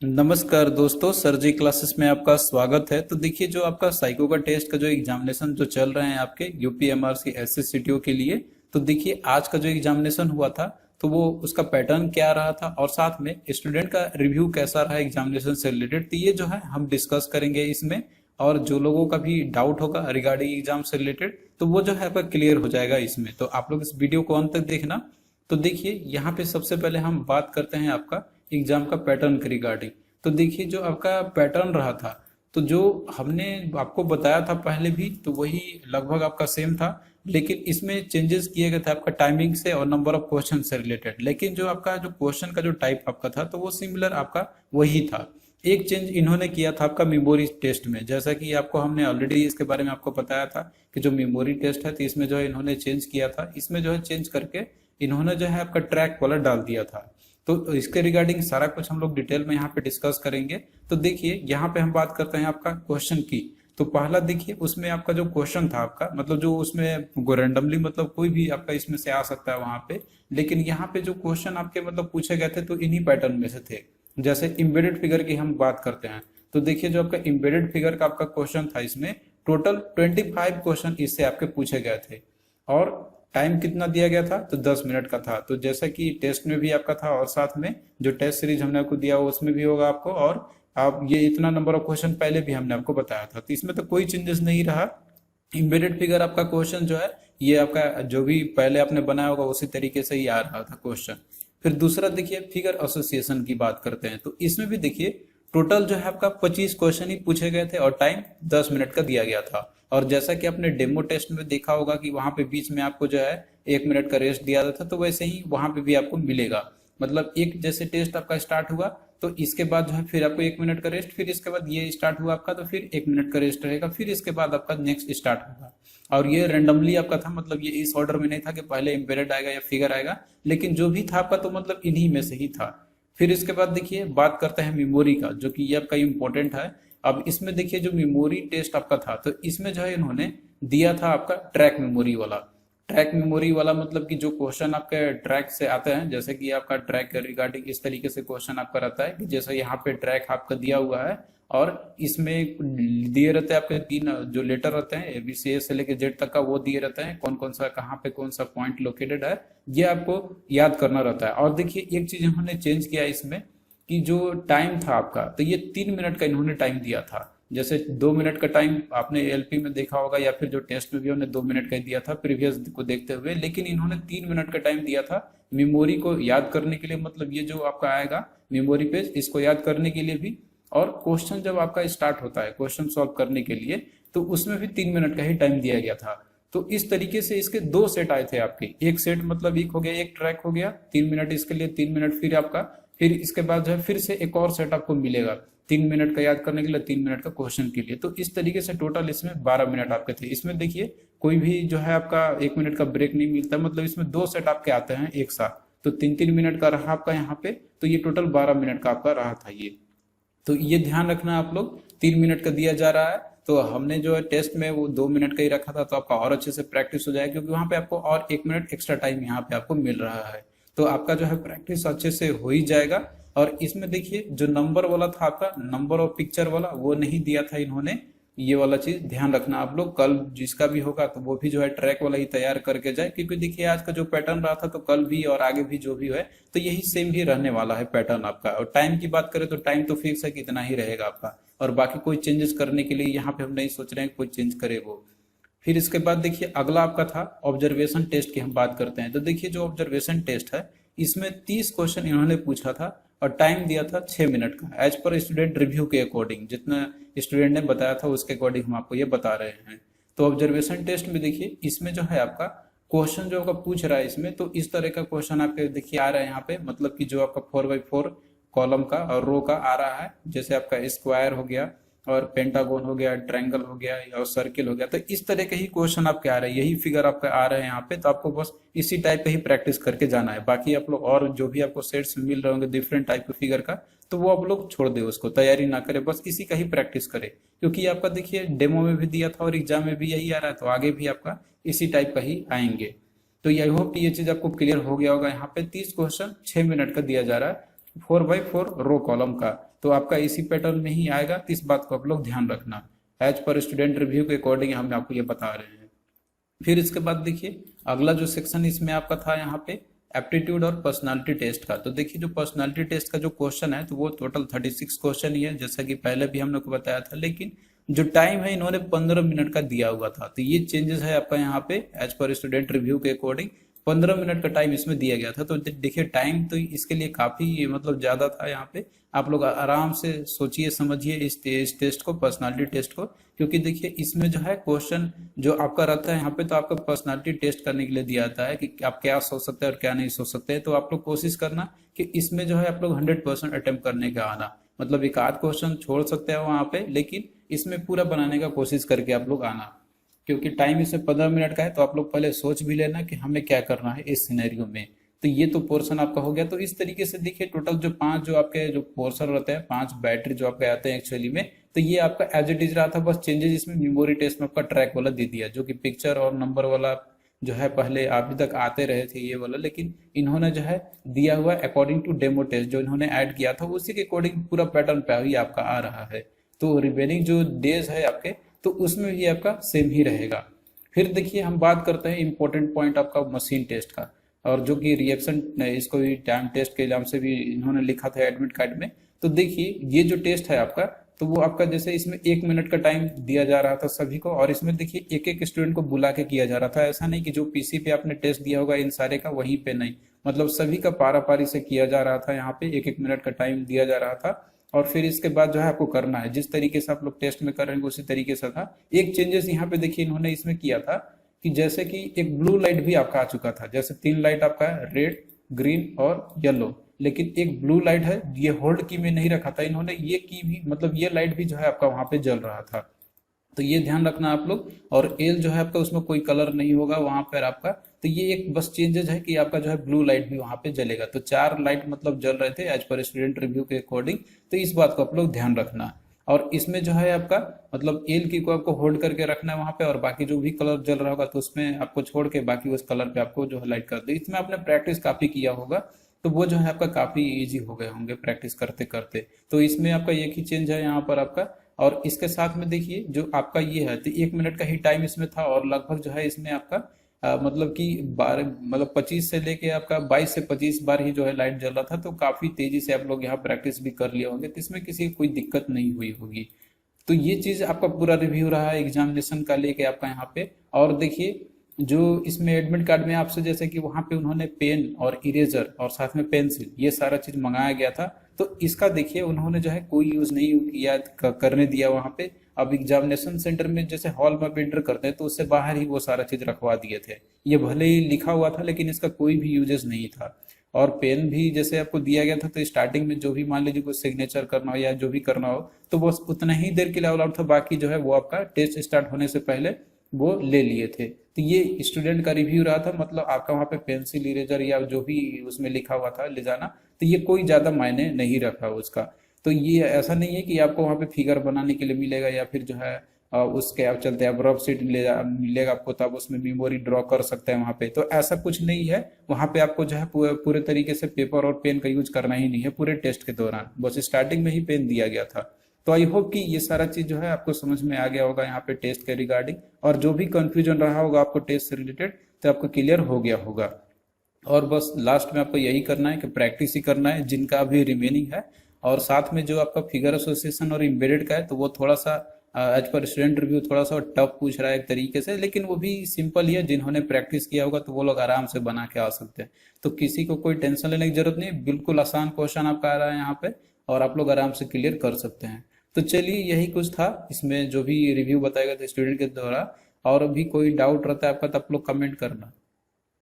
नमस्कार दोस्तों, सर जी क्लासेस में आपका स्वागत है। तो देखिए, जो आपका साइको का टेस्ट का जो एग्जामिनेशन जो चल रहे हैं आपके यूपीएमआरसी एसएससीटीओ के लिए, तो देखिए आज का जो एग्जामिनेशन हुआ था तो वो उसका पैटर्न क्या रहा था और साथ में स्टूडेंट का रिव्यू कैसा रहा एग्जामिनेशन से रिलेटेड, तो ये जो है हम डिस्कस करेंगे इसमें। और जो लोगों का भी डाउट होगा रिगार्डिंग एग्जाम से रिलेटेड तो वो जो है आपका क्लियर हो जाएगा इसमें। तो आप लोग इस वीडियो को अंत तक देखना। तो देखिए यहाँ पे सबसे पहले हम बात करते हैं आपका एग्जाम का पैटर्न के रिगार्डिंग। तो देखिए जो आपका पैटर्न रहा था, तो जो हमने आपको बताया था पहले भी, तो वही लगभग आपका सेम था। लेकिन इसमें चेंजेस किए गए थे आपका टाइमिंग से और नंबर ऑफ क्वेश्चन से रिलेटेड। लेकिन जो आपका जो क्वेश्चन का जो टाइप आपका था तो वो सिमिलर आपका वही था। एक चेंज इन्होंने किया था आपका मेमोरी टेस्ट में, जैसा कि आपको हमने ऑलरेडी इसके बारे में आपको बताया था कि जो मेमोरी टेस्ट है तो इसमें जो है इन्होंने चेंज किया था। इसमें जो है चेंज करके इन्होंने जो है आपका ट्रैक वाला डाल दिया था। तो इसके रिगार्डिंग सारा कुछ हम लोग डिटेल में यहाँ पे डिस्कस करेंगे। तो देखिए यहाँ पे हम बात करते हैं आपका क्वेश्चन की। तो पहला देखिए उसमें आपका जो क्वेश्चन था आपका, मतलब जो उसमें रैंडमली मतलब कोई भी आपका इसमें से आ सकता है वहां पे। लेकिन यहाँ पे जो क्वेश्चन आपके मतलब पूछे गए थे तो इन्हीं पैटर्न में से थे। जैसे इम्बेडेड फिगर की हम बात करते हैं, तो देखिए जो आपका इम्बेडेड फिगर का आपका क्वेश्चन था, इसमें टोटल 25 क्वेश्चन इससे आपके पूछे गए थे। और टाइम कितना दिया गया था, तो 10 मिनट का था। तो जैसा कि टेस्ट में भी आपका था और साथ में जो टेस्ट सीरीज हमने आपको दिया उसमें भी होगा आपको। और आप ये इतना नंबर ऑफ क्वेश्चन पहले भी हमने आपको बताया था, तो इसमें तो कोई चेंजेस नहीं रहा। इम्बेडेड फिगर आपका क्वेश्चन जो है ये आपका जो भी पहले आपने बनाया होगा उसी तरीके से ही आ रहा था क्वेश्चन। फिर दूसरा देखिए फिगर एसोसिएशन की बात करते हैं, तो इसमें भी देखिए टोटल जो है आपका 25 क्वेश्चन ही पूछे गए थे और टाइम 10 मिनट का दिया गया था। और जैसा कि आपने डेमो टेस्ट में देखा होगा कि वहां पे बीच में आपको जो है 1 मिनट का रेस्ट दिया था, तो वैसे ही वहां पे भी आपको मिलेगा। मतलब एक जैसे टेस्ट आपका स्टार्ट हुआ तो इसके बाद जो है फिर आपको 1 मिनट का रेस्ट, फिर इसके बाद ये स्टार्ट हुआ आपका तो फिर 1 मिनट का रेस्ट रहेगा, फिर इसके बाद आपका नेक्स्ट स्टार्ट होगा। और ये रेंडमली आपका था, मतलब ये इस ऑर्डर में नहीं था कि पहले इम्पेरेड आएगा या फिगर आएगा, लेकिन जो भी था आपका तो मतलब इन्हीं में से ही था। फिर इसके बाद देखिए बात करते हैं मेमोरी का, जो कि ये आपका इम्पोर्टेंट है। अब इसमें देखिए जो मेमोरी टेस्ट आपका था तो इसमें जो है इन्होंने दिया था आपका ट्रैक मेमोरी वाला। ट्रैक मेमोरी वाला मतलब कि जो क्वेश्चन आपके ट्रैक से आते हैं, जैसे कि आपका ट्रैक के रिगार्डिंग इस तरीके से क्वेश्चन आपका रहता है कि जैसे यहाँ पे ट्रैक आपका दिया हुआ है और इसमें दिए रहते हैं आपके 3 जो लेटर रहते हैं ABCA से लेके जेड तक का, वो दिए रहते हैं कौन कौन सा कहाँ पे कौन सा पॉइंट लोकेटेड है, ये आपको याद करना रहता है। और देखिए एक चीज इन्होंने चेंज किया इसमें कि जो टाइम था आपका, तो ये 3 मिनट का इन्होंने टाइम दिया था। जैसे 2 मिनट का टाइम आपने एलपी में देखा होगा या फिर जो टेस्ट में भी उन्होंने 2 मिनट का ही दिया था प्रीवियस को देखते हुए, लेकिन इन्होंने 3 मिनट का टाइम दिया था मेमोरी को याद करने के लिए। मतलब ये जो आपका आएगा मेमोरी पेज, इसको याद करने के लिए भी, और क्वेश्चन जब आपका स्टार्ट होता है क्वेश्चन सॉल्व करने के लिए तो उसमें भी 3 मिनट का ही टाइम दिया गया था। तो इस तरीके से इसके 2 सेट आए थे आपके। एक सेट मतलब एक हो गया, एक ट्रैक हो गया 3 मिनट इसके लिए, 3 मिनट फिर आपका, फिर इसके बाद जो है फिर से एक और सेट आपको मिलेगा 3 मिनट का याद करने के लिए, 3 मिनट का क्वेश्चन के लिए। तो इस तरीके से टोटल इसमें 12 मिनट आपके थे। इसमें देखिए कोई भी जो है आपका 1 मिनट का ब्रेक नहीं मिलता, मतलब इसमें 2 सेट आपके आते हैं एक साथ। तो 3-3 मिनट का रहा आपका यहाँ पे, तो ये टोटल 12 मिनट का आपका रहा था ये। तो ये ध्यान रखना आप लोग, 3 मिनट का दिया जा रहा है तो हमने जो है टेस्ट में वो 2 मिनट का ही रखा था, तो आपका और अच्छे से प्रैक्टिस हो जाएगा क्योंकि वहां पे आपको और 1 मिनट एक्स्ट्रा टाइम यहाँ पे आपको मिल रहा है। तो आपका जो है प्रैक्टिस अच्छे से हो ही जाएगा। और इसमें देखिए जो नंबर वाला था आपका, नंबर और पिक्चर वाला, वो नहीं दिया था इन्होंने। ये वाला चीज ध्यान रखना आप लोग, कल जिसका भी होगा तो वो भी जो है ट्रैक वाला ही तैयार करके जाए, क्योंकि देखिए आज का जो पैटर्न रहा था तो कल भी और आगे भी जो भी है तो यही सेम ही रहने वाला है पैटर्न आपका। और टाइम की बात करें तो टाइम तो फिक्स है कि इतना ही रहेगा आपका, और बाकी कोई चेंजेस करने के लिए यहाँ पे हम नहीं सोच रहे हैं कोई चेंज करे वो। फिर इसके बाद देखिए अगला आपका था ऑब्जर्वेशन टेस्ट की हम बात करते हैं। तो देखिए जो ऑब्जर्वेशन टेस्ट है इसमें 30 क्वेश्चन इन्होंने पूछा था और टाइम दिया था 6 मिनट का, एज पर स्टूडेंट रिव्यू के अकॉर्डिंग, जितना स्टूडेंट ने बताया था उसके अकॉर्डिंग हम आपको ये बता रहे हैं। तो ऑब्जर्वेशन टेस्ट में देखिए इसमें जो है आपका क्वेश्चन जो आपका पूछ रहा है इसमें, तो इस तरह का क्वेश्चन आपके देखिए आ रहा है यहाँ पे, मतलब कि जो आपका 4x4 कॉलम का और रो का आ रहा है, जैसे आपका स्क्वायर हो गया और पेंटागोन हो गया, ट्रायंगल हो गया और सर्किल हो गया। तो इस तरह के ही क्वेश्चन आपके आ रहे हैं, यही फिगर आपका आ रहे हैं यहाँ पे। तो आपको बस इसी टाइप का ही प्रैक्टिस करके जाना है। बाकी आप लोग और जो भी आपको सेट्स मिल रहे होंगे डिफरेंट टाइप के फिगर का, तो वो आप लोग छोड़ दे, उसको तैयारी ना करें, बस इसी का ही प्रैक्टिस करें। क्योंकि आपका देखिए डेमो में भी दिया था और एग्जाम में भी यही आ रहा है, तो आगे भी आपका इसी टाइप का ही आएंगे। तो आई होप कि ये चीज आपको क्लियर हो गया होगा। यहाँ पे 30 क्वेश्चन 6 मिनट का दिया जा रहा है, 4x4 रो कॉलम का, तो आपका इसी पैटर्न में ही आएगा। तो इस बात को आप लोग ध्यान रखना, एज पर स्टूडेंट रिव्यू के अकॉर्डिंग हम आपको ये बता रहे हैं। फिर इसके बाद देखिए अगला जो सेक्शन इसमें आपका था यहाँ पे एप्टीट्यूड और पर्सनालिटी टेस्ट का। तो देखिए जो पर्सनालिटी टेस्ट का जो क्वेश्चन है तो वो टोटल 36 क्वेश्चन ही है, जैसा कि पहले भी हम लोग को बताया था, लेकिन जो टाइम है इन्होंने 15 मिनट का दिया हुआ था। तो ये चेंजेस है आपका यहाँ पे एज पर स्टूडेंट रिव्यू के अकॉर्डिंग 15 मिनट का टाइम इसमें दिया गया था। तो देखिए टाइम तो इसके लिए काफी मतलब ज्यादा था यहाँ पे। आप लोग आराम से सोचिए समझिए इस टेस्ट को, पर्सनालिटी टेस्ट को, क्योंकि देखिए इसमें जो है क्वेश्चन जो आपका रहता है यहाँ पे, तो आपका पर्सनालिटी टेस्ट करने के लिए दिया जाता है कि आप क्या सोच सकते हैं और क्या नहीं सोच सकते हैं। तो आप लोग कोशिश करना कि इसमें जो है आप लोग 100% अटेम्प्ट करने का आना, मतलब एक आध क्वेश्चन छोड़ सकते हैं वहां पे, लेकिन इसमें पूरा बनाने का कोशिश करके आप लोग आना, क्योंकि टाइम इसमें 15 मिनट का है। तो आप लोग पहले सोच भी लेना कि हमें क्या करना है इस सिनेरियो में। तो ये तो पोर्शन आपका हो गया। तो इस तरीके से देखिए टोटल जो 5 जो आपके जो पोर्शन रहते हैं, 5 बैटरी जो आपके आते हैं एक्चुअली में, तो ये आपका एज इट इज रहा था। बस चेंजेस इसमें मेमोरी टेस्ट में आपका ट्रैक वाला दे दिया, जो कि पिक्चर और नंबर वाला जो है पहले अभी तक आते रहे थे ये वाला, लेकिन इन्होंने जो है दिया हुआ अकॉर्डिंग टू डेमो टेस्ट जो इन्होंने ऐड किया था उसी के अकॉर्डिंग पूरा पैटर्न पे ही आपका आ रहा है। तो रिमेनिंग जो डेज है आपके, तो उसमें भी आपका सेम ही रहेगा। फिर देखिए हम बात करते हैं इंपॉर्टेंट पॉइंट आपका मशीन टेस्ट का, और जो कि रिएक्शन इसको भी टाइम टेस्ट के नाम से भी इन्होंने लिखा था एडमिट कार्ड में। तो देखिए ये जो टेस्ट है आपका, तो वो आपका जैसे इसमें 1 मिनट का टाइम दिया जा रहा था सभी को, और इसमें देखिए एक एक स्टूडेंट को बुला के किया जा रहा था। ऐसा नहीं कि जो पीसी पे आपने टेस्ट दिया होगा इन सारे का वहीं पे नहीं, मतलब सभी का पारा पारी से किया जा रहा था। यहाँ पे 1-1 मिनट का टाइम दिया जा रहा था, और फिर इसके बाद जो है आपको करना है जिस तरीके से आप लोग टेस्ट में कर रहे हैं उसी तरीके से था। एक चेंजेस यहाँ पे देखिए इन्होंने इसमें किया था कि जैसे कि एक ब्लू लाइट भी आपका आ चुका था, जैसे 3 लाइट आपका है, रेड, ग्रीन और येलो, लेकिन एक ब्लू लाइट है, ये होल्ड की में नहीं रखा था इन्होंने, ये की भी मतलब ये लाइट भी जो है आपका वहां पे जल रहा था। तो ये ध्यान रखना आप लोग। और एल जो है आपका उसमें कोई कलर नहीं होगा वहां पर आपका। तो ये एक बस चेंजेस है कि आपका जो है ब्लू लाइट भी वहां पे जलेगा। तो 4 लाइट मतलब जल रहे थे एज पर स्टूडेंट रिव्यू के अकॉर्डिंग। तो इस बात को आप लोग ध्यान रखना। और इसमें जो है आपका मतलब एल की को आपको होल्ड करके रखना है वहां पे, और बाकी जो भी कलर जल रहा होगा तो उसमें आपको छोड़ के बाकी उस कलर पे आपको जो है लाइट कर दे। इसमें आपने प्रैक्टिस काफी किया होगा, तो वो जो है आपका काफी इजी हो गए होंगे प्रैक्टिस करते करते। तो इसमें आपका एक ही चेंज है यहाँ पर आपका। और इसके साथ में देखिए जो आपका ये है, तो 1 मिनट का ही टाइम इसमें था, और लगभग जो है इसमें आपका मतलब कि 12 मतलब 25 से लेके आपका 22 से 25 बार ही जो है लाइट जल रहा था। तो काफी तेजी से आप लोग यहाँ प्रैक्टिस भी कर लिए होंगे, तो इसमें किसी की कोई दिक्कत नहीं हुई होगी। तो ये चीज आपका पूरा रिव्यू रहा है एग्जामिनेशन का लेके आपका यहाँ पे। और देखिए जो इसमें एडमिट कार्ड में आपसे जैसे कि वहां पे उन्होंने पेन और इरेजर और साथ में पेंसिल ये सारा चीज मंगाया गया था, तो इसका देखिए उन्होंने जो है कोई यूज नहीं किया करने दिया वहां पे। अब एग्जामिनेशन सेंटर में जैसे हॉल में एंटर करते हैं तो उससे बाहर ही वो सारा चीज रखवा दिए थे। ये भले ही लिखा हुआ था लेकिन इसका कोई भी यूजेस नहीं था। और पेन भी जैसे आपको दिया गया था, तो स्टार्टिंग में जो भी मान लीजिए कोई सिग्नेचर करना हो या जो भी करना हो तो बस उतना ही देर के लिए अलाउड था, बाकी जो है वो आपका टेस्ट स्टार्ट होने से पहले वो ले लिए थे। तो ये स्टूडेंट का रिव्यू रहा था, मतलब आपका वहाँ पे पेंसिल इरेजर या जो भी उसमें लिखा हुआ था ले जाना, तो ये कोई ज्यादा मायने नहीं रखा उसका। तो ये ऐसा नहीं है कि आपको वहाँ पे फिगर बनाने के लिए मिलेगा या फिर जो है उसके आप चलते आप रफ शीट मिलेगा आपको, तब उसमें मेमोरी ड्रॉ कर सकते हैं वहाँ पे। तो ऐसा कुछ नहीं है वहाँ पे। आपको जो है पूरे तरीके से पेपर और पेन का यूज करना ही नहीं है पूरे टेस्ट के दौरान, बस स्टार्टिंग में ही पेन दिया गया था। तो आई होप कि ये सारा चीज जो है आपको समझ में आ गया होगा यहाँ पे टेस्ट के रिगार्डिंग, और जो भी कंफ्यूजन रहा होगा आपको टेस्ट से रिलेटेड तो आपको क्लियर हो गया होगा। और बस लास्ट में आपको यही करना है कि प्रैक्टिस ही करना है जिनका अभी रिमेनिंग है। और साथ में जो आपका फिगर एसोसिएशन और एम्बेडेड का है, तो वो थोड़ा सा एज पर स्टूडेंट रिव्यू थोड़ा सा टफ पूछ रहा है एक तरीके से, लेकिन वो भी सिंपल ही है। जिन्होंने प्रैक्टिस किया होगा तो वो लोग आराम से बना के आ सकते हैं। तो किसी को कोई टेंशन लेने की जरूरत नहीं, बिल्कुल आसान क्वेश्चन आपका आ रहा है यहाँ पे, और आप लोग आराम से क्लियर कर सकते हैं। तो चलिए यही कुछ था इसमें जो भी रिव्यू बताया गया था स्टूडेंट के द्वारा। और अभी कोई डाउट रहता है आपका तो आप लोग कमेंट करना।